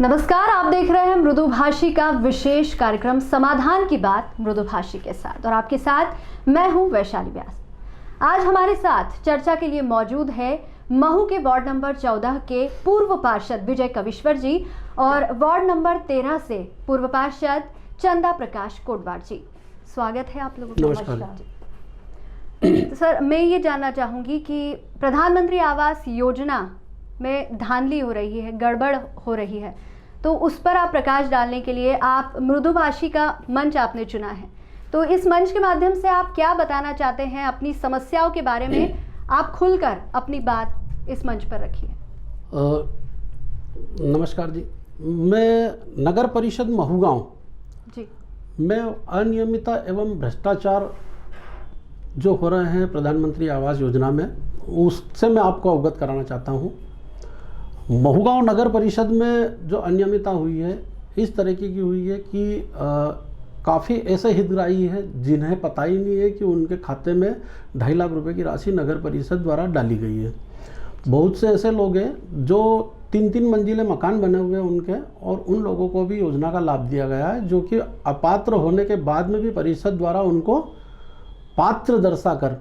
नमस्कार, आप देख रहे हैं मृदुभाषी का विशेष कार्यक्रम समाधान की बात मृदुभाषी के साथ, और आपके साथ मैं हूं वैशाली व्यास। आज हमारे साथ चर्चा के लिए मौजूद है महू के वार्ड नंबर 14 के पूर्व पार्षद विजय कविश्वर जी और वार्ड नंबर 13 से पूर्व पार्षद चंदा प्रकाश कोटवार जी। स्वागत है आप लोगों का। नमस्कार। तो सर, मैं ये जानना चाहूँगी कि प्रधानमंत्री आवास योजना में धांधली हो रही है, गड़बड़ हो रही है, तो उस पर आप प्रकाश डालने के लिए आप मृदुभाषी का मंच आपने चुना है। तो इस मंच के माध्यम से आप क्या बताना चाहते हैं, अपनी समस्याओं के बारे में आप खुलकर अपनी बात इस मंच पर रखिए। नमस्कार जी, मैं नगर परिषद महू गाँव जी में अनियमितता एवं भ्रष्टाचार जो हो रहे हैं प्रधानमंत्री आवास योजना में, उससे मैं आपको अवगत कराना चाहता हूँ। महू गाँव नगर परिषद में जो अनियमितता हुई है, इस तरीके की हुई है कि काफ़ी ऐसे हितग्राही हैं जिन्हें पता ही नहीं है कि उनके खाते में 2.5 लाख रुपए की राशि नगर परिषद द्वारा डाली गई है। बहुत से ऐसे लोग हैं जो 3-3 मंजिले मकान बने हुए हैं उनके, और उन लोगों को भी योजना का लाभ दिया गया है, जो कि अपात्र होने के बाद में भी परिषद द्वारा उनको पात्र दर्शाकर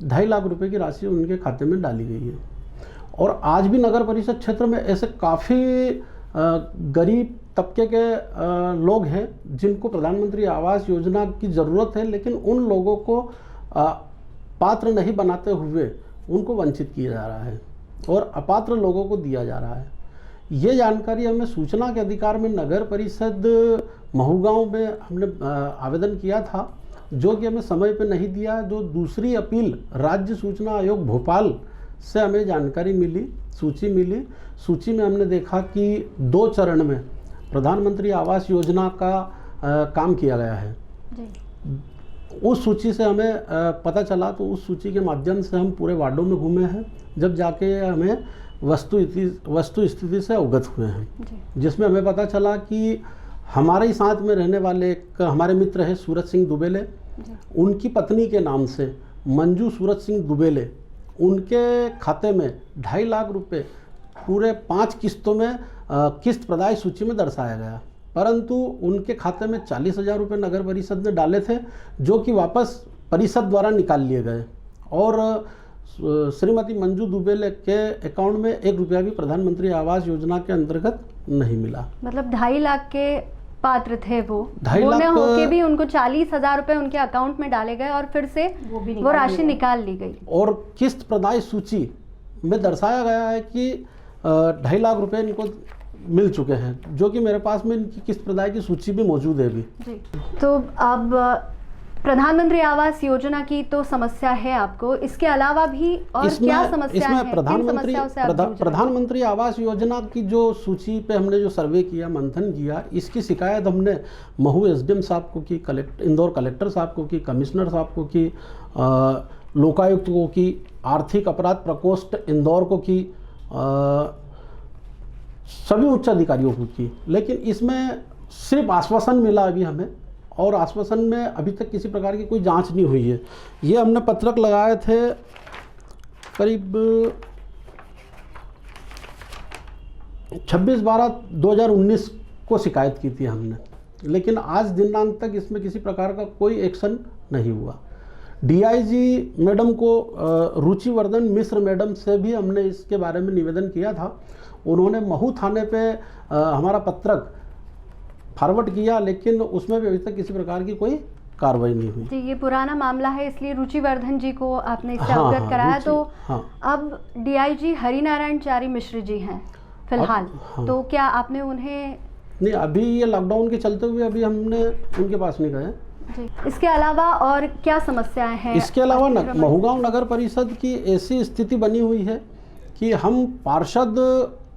2.5 लाख रुपए की राशि उनके खाते में डाली गई है। और आज भी नगर परिषद क्षेत्र में ऐसे काफ़ी गरीब तबके के लोग हैं जिनको प्रधानमंत्री आवास योजना की ज़रूरत है, लेकिन उन लोगों को पात्र नहीं बनाते हुए उनको वंचित किया जा रहा है और अपात्र लोगों को दिया जा रहा है। ये जानकारी हमें सूचना के अधिकार में नगर परिषद महू गाँव में हमने आवेदन किया था, जो कि हमें समय पे नहीं दिया। जो दूसरी अपील राज्य सूचना आयोग भोपाल से हमें जानकारी मिली, सूची मिली। सूची में हमने देखा कि 2 चरण में प्रधानमंत्री आवास योजना का काम किया गया है जी। उस सूची से हमें पता चला, तो उस सूची के माध्यम से हम पूरे वार्डों में घूमे हैं, जब जाके हमें वस्तु स्थिति से अवगत हुए हैं, जिसमें हमें पता चला कि हमारे ही साथ में रहने वाले एक हमारे मित्र हैं सूरज सिंह दुबेले, उनकी पत्नी के नाम से मंजू सूरज सिंह दुबेले, उनके खाते में 2.5 लाख रुपए पूरे 5 किस्तों में किस्त प्रदाय सूची में दर्शाया गया, परंतु उनके खाते में 40,000 रुपये नगर परिषद ने डाले थे, जो कि वापस परिषद द्वारा निकाल लिए गए, और श्रीमती मंजू दुबेले के अकाउंट में 1 रुपया भी प्रधानमंत्री आवास योजना के अंतर्गत नहीं मिला। मतलब 2.5 लाख के पात्र थे वो होके भी उनको 40,000 रुपए उनके अकाउंट में डाले गए और फिर से वो राशि निकाल ली गई। और किस्त प्रदाय सूची में दर्शाया गया है कि 2.5 लाख रुपए इनको मिल चुके हैं, जो कि मेरे पास में इनकी किस्त प्रदाय की सूची भी मौजूद है अभी जी। तो अब प्रधानमंत्री आवास योजना की तो समस्या है आपको, इसके अलावा भी और क्या समस्या है? प्रधानमंत्री आवास योजना की जो सूची पे हमने जो सर्वे किया, मंथन किया, इसकी शिकायत हमने महू एसडीएम साहब को की, इंदौर कलेक्टर साहब को की, कमिश्नर साहब को की, लोकायुक्त को की, आर्थिक अपराध प्रकोष्ठ इंदौर को की, सभी उच्च अधिकारियों को की, लेकिन इसमें सिर्फ आश्वासन मिला अभी हमें, और आश्वासन में अभी तक किसी प्रकार की कोई जांच नहीं हुई है। ये हमने पत्रक लगाए थे करीब 26/12/2019 को शिकायत की थी हमने, लेकिन आज दिनांत तक इसमें किसी प्रकार का कोई एक्शन नहीं हुआ। डीआईजी मैडम को रुचिवर्धन मिश्र मैडम से भी हमने इसके बारे में निवेदन किया था। उन्होंने महू थाने पे हमारा पत्रक फॉरवर्ड किया, लेकिन उसमें भी अभी तक किसी प्रकार की कोई कार्रवाई नहीं हुई। जी, ये पुराना मामला है, इसलिए रुचिवर्धन जी को आपने इससे अवगत कराया। तो अब डीआईजी हरिनारायण चारी मिश्र जी हैं फिलहाल, तो क्या आपने उन्हें? नहीं, अभी ये लॉकडाउन के चलते हुए अभी हमने उनके पास नहीं गए जी। इसके अलावा और क्या समस्याएं हैं? इसके अलावा महू गाँव नगर परिषद की ऐसी स्थिति बनी हुई है कि हम पार्षद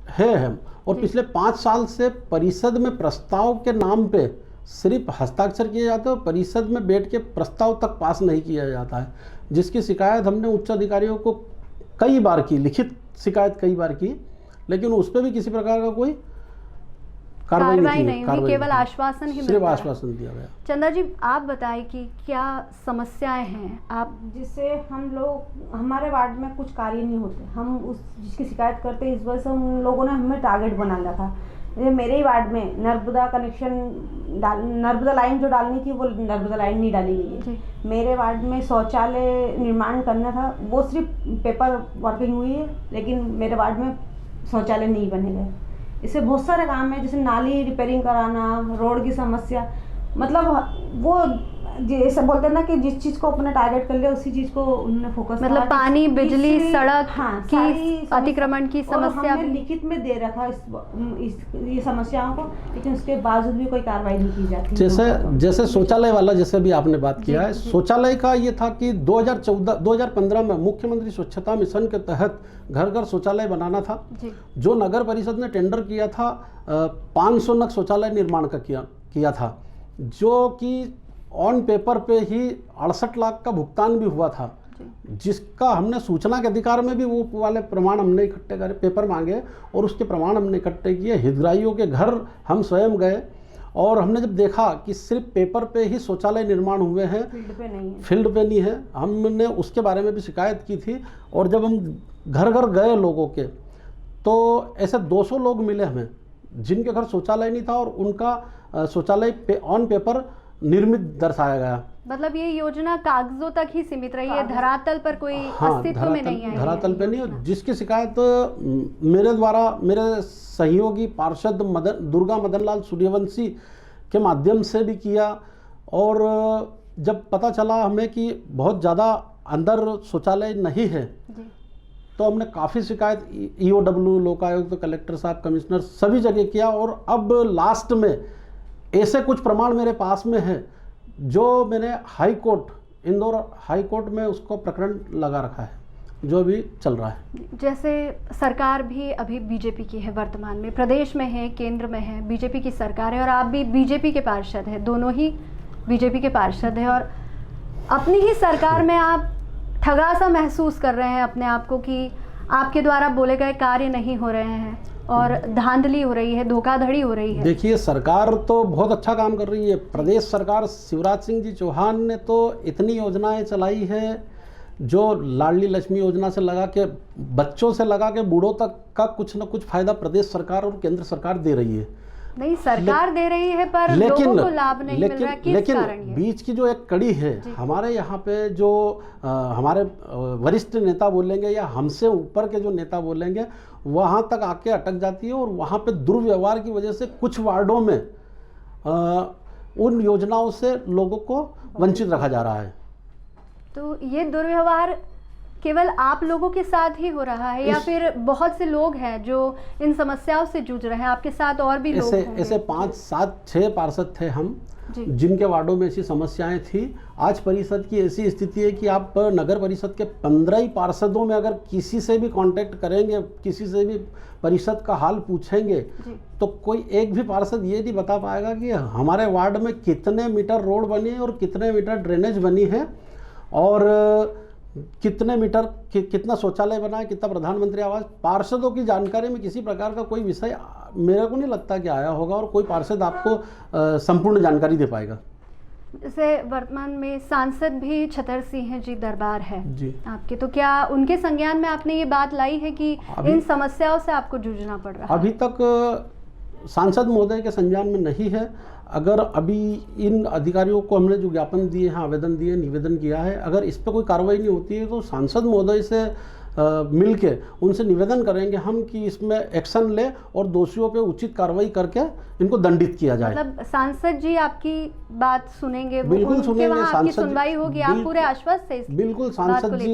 है हम, और पिछले 5 साल से परिषद में प्रस्ताव के नाम पे सिर्फ हस्ताक्षर किए जाते हैं, और परिषद में बैठ के प्रस्ताव तक पास नहीं किया जाता है, जिसकी शिकायत हमने उच्च अधिकारियों को कई बार की, लिखित शिकायत कई बार की, लेकिन उस पर भी किसी प्रकार का कोई कार्रवाई नहीं हुई, केवल आश्वासन ही सिर्फ आश्वासन दिया गया। चंदा जी, आप बताएं कि क्या समस्याएं हैं आप जिससे हम लोग, हमारे वार्ड में कुछ कार्य नहीं होते, हम उस जिसकी शिकायत करते हैं, इस वजह से उन लोगों ने हमें टारगेट बना लिया था जैसे मेरे ही वार्ड में नर्मदा नर्मदा लाइन जो डालनी थी वो नर्मदा लाइन नहीं डाली गई है। मेरे वार्ड में शौचालय निर्माण करना था, वो सिर्फ पेपर वर्किंग हुई है, लेकिन मेरे वार्ड में शौचालय नहीं बने गए। इससे बहुत सारे काम है, जैसे नाली रिपेयरिंग कराना, रोड की समस्या, मतलब वो जैसे बोलते हैं ना कि जिस चीज को अपने टारगेट कर लिया उसी चीज को उन्होंने फोकस मतलब पानी, बिजली, सड़क हाँ, की अतिक्रमण की समस्या हमने लिखित में दे रखा ये समस्याओं को, लेकिन उसके बावजूद भी कोई कार्रवाई नहीं की जाती। जैसे शौचालय वाला जैसे भी आपने बात किया है, शौचालय का ये था कि 2015 में मुख्यमंत्री स्वच्छता मिशन के तहत घर घर शौचालय बनाना था, जो नगर परिषद ने टेंडर किया था 500 नग शौचालय निर्माण का किया था, जो कि ऑन पेपर पे ही 68 लाख का भुगतान भी हुआ था, जिसका हमने सूचना के अधिकार में भी वो वाले प्रमाण हमने इकट्ठे करे, पेपर मांगे और उसके प्रमाण हमने इकट्ठे किए। हितग्राहियों के घर हम स्वयं गए और हमने जब देखा कि सिर्फ पेपर पे ही शौचालय निर्माण हुए हैं, फील्ड पे नहीं है, हमने उसके बारे में भी शिकायत की थी। और जब हम घर घर गए लोगों के, तो ऐसे 200 लोग मिले हमें जिनके घर शौचालय नहीं था और उनका शौचालय ऑन पेपर निर्मित दर्शाया गया। मतलब ये योजना कागजों तक ही सीमित रही है, धरातल पर कोई अस्तित्व में नहीं आई। धरातल पे नहीं, जिसकी शिकायत मेरे द्वारा मेरे सहयोगी पार्षद दुर्गा मदन लाल सूर्यवंशी के माध्यम से भी किया। और जब पता चला हमें कि बहुत ज़्यादा अंदर शौचालय नहीं है, तो हमने काफ़ी शिकायत EOW, लोकायुक्त, कलेक्टर साहब, कमिश्नर सभी जगह किया। और अब लास्ट में ऐसे कुछ प्रमाण मेरे पास में है जो मैंने high court, Indore high court में उसको प्रकरण लगा रखा है, जो भी चल रहा है। जैसे सरकार भी अभी बीजेपी की है, वर्तमान में प्रदेश में है, केंद्र में है, बीजेपी की सरकार है और आप भी बीजेपी के पार्षद हैं, दोनों ही बीजेपी के पार्षद हैं। और अपनी ही सरकार में आप ठगा सा महसूस कर रहे हैं अपने आप को कि आपके द्वारा बोले गए कार्य नहीं हो रहे हैं और धांधली हो रही है, धोखाधड़ी हो रही है। देखिए, सरकार तो बहुत अच्छा काम कर रही है। प्रदेश सरकार शिवराज सिंह जी चौहान ने तो इतनी योजनाएं चलाई है, जो लाडली लक्ष्मी योजना से लगा के बच्चों से लगा के बूढ़ों तक का कुछ न कुछ फायदा प्रदेश सरकार और केंद्र सरकार दे रही है। नहीं, सरकार दे रही है पर लोगों को लाभ नहीं मिल रहा। किस कारण ये? बीच की जो एक कड़ी है, हमारे यहाँ पे जो हमारे वरिष्ठ नेता बोलेंगे या हमसे ऊपर के जो नेता बोलेंगे, वहाँ तक आके अटक जाती है और वहाँ पे दुर्व्यवहार की वजह से कुछ वार्डों में उन योजनाओं से लोगों को वंचित रखा जा रहा है। तो ये दुर्व्यवहार केवल आप लोगों के साथ ही हो रहा है या फिर बहुत से लोग हैं जो इन समस्याओं से जूझ रहे हैं, आपके साथ और भी लोग होंगे? ऐसे 5, 7, 6 पार्षद थे हम, जिनके वार्डों में ऐसी समस्याएं थी। आज परिषद की ऐसी स्थिति है कि आप नगर परिषद के 15 ही पार्षदों में अगर किसी से भी कांटेक्ट करेंगे, किसी से भी परिषद का हाल पूछेंगे, तो कोई एक भी पार्षद ये नहीं बता पाएगा कि हमारे वार्ड में कितने मीटर रोड बनी है और कितने मीटर ड्रेनेज बनी है और कितने मीटर कितना शौचालय बना है, कितना प्रधानमंत्री आवास। पार्षदों की जानकारी में किसी प्रकार का कोई विषय मेरे को नहीं लगता कि आया होगा और कोई पार्षद आपको संपूर्ण जानकारी दे पाएगा। जैसे वर्तमान में सांसद भी छतर सिंह जी दरबार है जी आपके, तो क्या उनके संज्ञान में आपने ये बात लाई है कि इन समस्याओं से आपको जूझना पड़ रहा है? अभी तक सांसद महोदय के संज्ञान में नहीं है। अगर अभी इन अधिकारियों को हमने जो ज्ञापन दिए हैं, आवेदन दिए, निवेदन किया है, अगर इस पर कोई कार्रवाई नहीं होती है तो सांसद महोदय से मिलके उनसे निवेदन करेंगे हम कि इसमें एक्शन ले और दोषियों पे उचित कार्रवाई करके इनको दंडित किया जाए। मतलब सांसद जी आपकी बात सुनेंगे? बिल्कुल सुनेंगे। आपकी सुनवाई होगी? आप पूरे आश्वस्त हैं? बिल्कुल,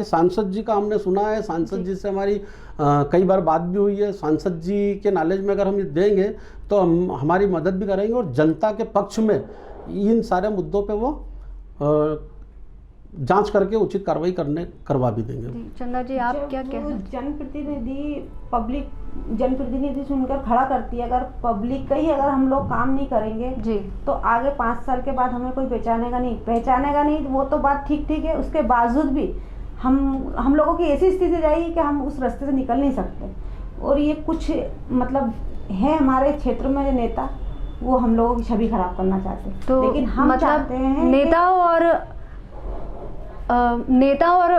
सांसद जी का हमने सुना है। सांसद जी से हमारी कई बार बात भी हुई है। सांसद जी के नॉलेज में अगर हम देंगे तो हम हमारी मदद भी करेंगे और जनता के पक्ष में इन सारे मुद्दों पे वो जांच करके उचित कार्रवाई करवा भी देंगे। चंदा जी, आप क्या कहते हैं? जनप्रतिनिधि सुनकर खड़ा करती है। अगर पब्लिक का ही अगर हम लोग काम नहीं करेंगे जी, तो आगे 5 साल के बाद हमें कोई पहचानेगा नहीं। वो तो बात ठीक है, उसके बावजूद भी हम लोगों की ऐसी स्थिति रहेगी कि हम उस रास्ते से निकल नहीं सकते। और ये कुछ मतलब है हमारे क्षेत्र में जो नेता, वो हम लोगों की छवि खराब करना चाहते हैं। तो लेकिन हम चाहते हैं नेता और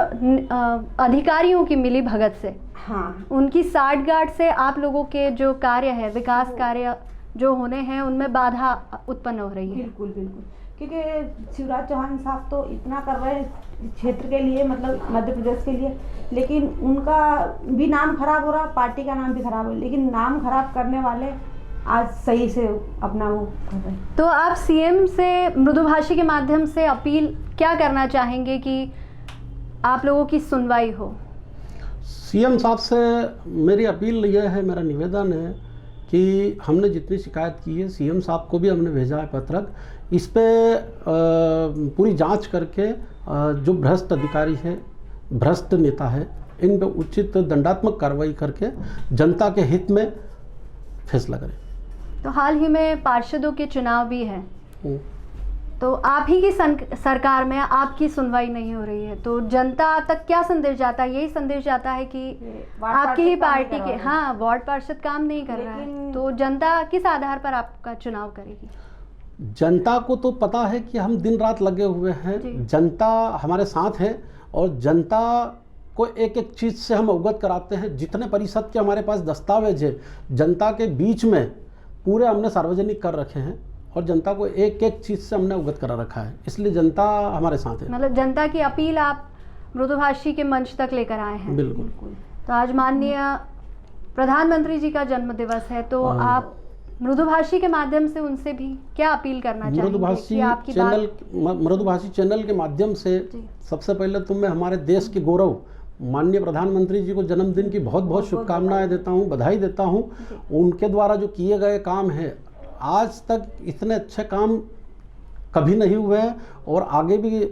अधिकारियों की मिली भगत से हाँ उनकी साठगांठ से आप लोगों के जो कार्य है, विकास कार्य जो होने हैं, उनमें बाधा उत्पन्न हो रही है। बिल्कुल बिल्कुल, क्योंकि शिवराज चौहान साहब तो इतना कर रहे हैं क्षेत्र के लिए, मतलब मध्य प्रदेश के लिए, लेकिन उनका भी नाम खराब हो रहा, पार्टी का नाम भी खराब हो रहा, लेकिन नाम खराब करने वाले आज सही से अपना वो कर रहे हैं। तो आप सीएम से मृदुभाषी के माध्यम से अपील क्या करना चाहेंगे कि आप लोगों की सुनवाई हो? सीएम साहब से मेरी अपील यह है, मेरा निवेदन है कि हमने जितनी शिकायत की है, सीएम साहब को भी हमने भेजा है पत्रक, इस पे पूरी जांच करके जो भ्रष्ट अधिकारी है, भ्रष्ट नेता है, इन पे उचित दंडात्मक कार्रवाई करके जनता के हित में फैसला करें। तो हाल ही में पार्षदों के चुनाव भी हैं, तो आप ही की सरकार में आपकी सुनवाई नहीं हो रही है, तो जनता तक क्या संदेश जाता है? यही संदेश जाता है कि आपकी ही पार्टी के वार्ड पार्षद काम नहीं कर रहा है, तो जनता किस आधार पर आपका चुनाव करेगी? जनता को तो पता है कि हम दिन रात लगे हुए हैं, जनता हमारे साथ है और जनता को एक एक चीज़ से हम अवगत कराते हैं। जितने परिषद के हमारे पास दस्तावेज है, जनता के बीच में पूरे हमने सार्वजनिक कर रखे हैं और जनता को एक एक चीज़ से हमने अवगत करा रखा है, इसलिए जनता हमारे साथ है। मतलब जनता की अपील आप मृदुभाषी के मंच तक लेकर आए हैं। बिल्कुल। तो आज माननीय प्रधानमंत्री जी का जन्म दिवस है, तो आप मृदुभाषी के माध्यम से उनसे भी क्या अपील करना चाहेंगे? मृदुभाषी चैनल के माध्यम से सबसे पहले तो मैं हमारे देश के गौरव माननीय प्रधानमंत्री जी को जन्मदिन की बहुत बहुत शुभकामनाएं देता हूं, बधाई देता हूं। उनके द्वारा जो किए गए काम है, आज तक इतने अच्छे काम कभी नहीं हुए हैं और आगे भी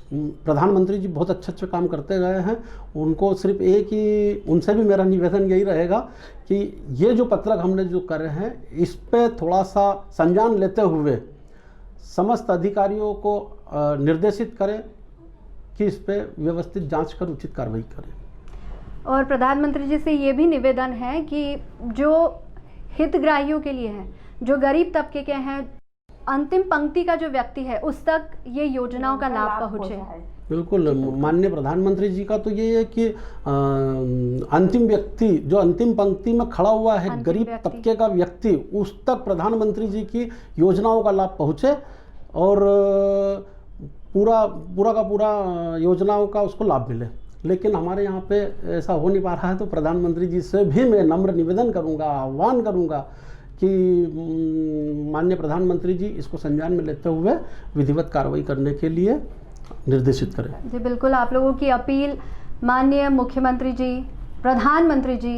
प्रधानमंत्री जी बहुत अच्छे अच्छे काम करते गए हैं। उनको सिर्फ एक ही, उनसे भी मेरा निवेदन यही रहेगा कि ये जो पत्रक हमने जो कर रहे हैं, इस पे थोड़ा सा संज्ञान लेते हुए समस्त अधिकारियों को निर्देशित करें कि इस पे व्यवस्थित जांच कर उचित कार्रवाई करें। और प्रधानमंत्री जी से ये भी निवेदन है कि जो हितग्राहियों के लिए है, जो गरीब तबके के हैं, अंतिम पंक्ति का जो व्यक्ति है, उस तक ये योजनाओं का लाभ पहुंचे। बिल्कुल, माननीय प्रधानमंत्री जी का तो ये है कि अंतिम व्यक्ति जो अंतिम पंक्ति में खड़ा हुआ है, गरीब तबके का व्यक्ति, उस तक प्रधानमंत्री जी की योजनाओं का लाभ पहुंचे और पूरा का पूरा योजनाओं का उसको लाभ मिले। लेकिन हमारे यहाँ पे ऐसा हो नहीं पा रहा है, तो प्रधानमंत्री जी से भी मैं नम्र निवेदन करूँगा, आह्वान करूँगा कि माननीय प्रधानमंत्री जी इसको संज्ञान में लेते हुए विधिवत कार्रवाई करने के लिए निर्देशित करें। जी बिल्कुल, आप लोगों की अपील माननीय मुख्यमंत्री जी, प्रधानमंत्री जी,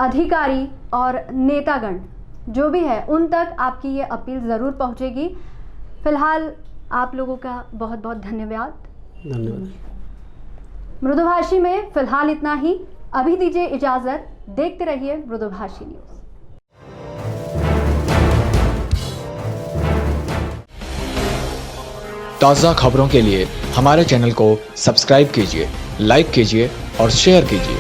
अधिकारी और नेतागण जो भी है, उन तक आपकी ये अपील ज़रूर पहुंचेगी। फिलहाल आप लोगों का बहुत बहुत धन्यवाद। मृदुभाषी में फिलहाल इतना ही। अभी दीजिए इजाज़त, देखते रहिए मृदुभाषी न्यूज़। ताज़ा खबरों के लिए हमारे चैनल को सब्सक्राइब कीजिए, लाइक कीजिए और शेयर कीजिए।